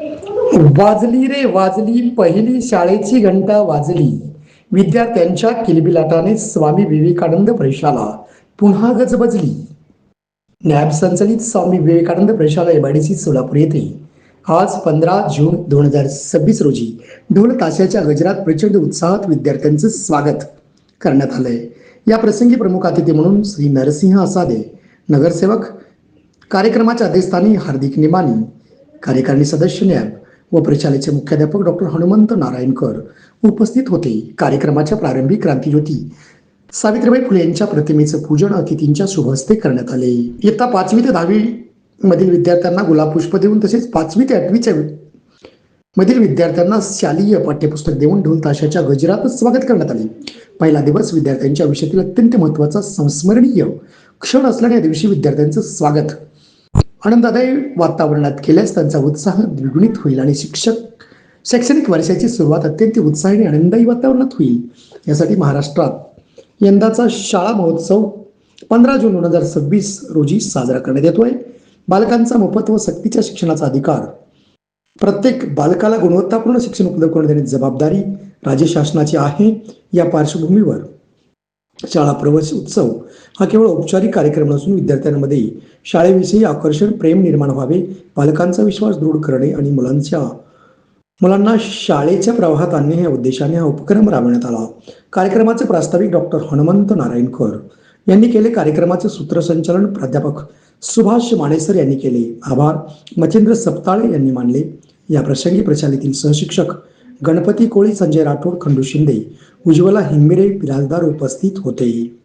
वाजली रे वाजली पहिली शाळेची घंटा वाजली. विद्यार्थ्यांच्या किलबिलाटाने स्वामी विवेकानंद प्रशाला पुन्हा गजबजली. नॅब संचलित स्वामी विवेकानंद प्रशाला एमआयडीसी सोलापूर येथे आज 15 जून 2026 रोजी ढोल ताशाच्या गजरात प्रचंड उत्साहात विद्यार्थ्यांचं स्वागत करण्यात आलंय. या प्रसंगी प्रमुख अतिथी म्हणून श्री नरसिंह आसादे नगरसेवक, कार्यक्रमाच्या अध्यक्षस्थानी हार्दिक निमानी, कार्यकारिणी सदस्य नॅब व प्रशालेचे मुख्याध्यापक डॉक्टर हनुमंत नारायणकर उपस्थित होते. कार्यक्रमाच्या प्रारंभी क्रांतीज्योती सावित्रीबाई फुले यांच्या प्रतिमेचं पूजन अतिथींच्या शुभ हस्ते करण्यात आले. इयत्ता 5वी ते 10वी मधील विद्यार्थ्यांना गुलाब पुष्प देऊन तसेच 5वी ते 8वीच्या मधील विद्यार्थ्यांना शालेय पाठ्यपुस्तक देऊन ढोल ताशाच्या गजरात स्वागत करण्यात आले. पहिला दिवस विद्यार्थ्यांच्या आयुष्यातील अत्यंत महत्त्वाचा संस्मरणीय क्षण असल्याने या दिवशी विद्यार्थ्यांचं स्वागत आनंददायी वातावरणात केल्यास त्यांचा उत्साह द्विगुणित होईल आणि शैक्षणिक वर्षाची सुरुवात अत्यंत उत्साही आणि आनंददायी वातावरणात होईल. यासाठी महाराष्ट्रात यंदाचा शाळा महोत्सव 15 जून 2026 रोजी साजरा करण्यात येतोय. बालकांचा मोफत व सक्तीच्या शिक्षणाचा अधिकार, प्रत्येक बालकाला गुणवत्तापूर्ण शिक्षण उपलब्ध करून देण्याची जबाबदारी राज्य शासनाची आहे. या पार्श्वभूमीवर शाळा प्रवेश उत्सव हा केवळ औपचारिक कार्यक्रम नसून विद्यार्थ्यांमध्ये शाळेविषयी आकर्षण, प्रेम निर्माण व्हावे, पालकांचा विश्वास दृढ करणे आणि मुलांना शाळेच्या प्रवाहात आणणे या उद्देशाने हा उपक्रम राबवण्यात आला. कार्यक्रमाचे प्रास्ताविक डॉक्टर हनुमंत नारायणकर यांनी केले. कार्यक्रमाचे सूत्रसंचालन प्राध्यापक सुभाष मानेसर यांनी केले. आभार मच्छिंद्र सपताळे यांनी मानले. या प्रसंगी प्रशालेतील सहशिक्षक गणपती कोळी, संजय राठोड, खंडू शिंदे, उज्ज्वला हिंगमिरे बिराजदार उपस्थित होते.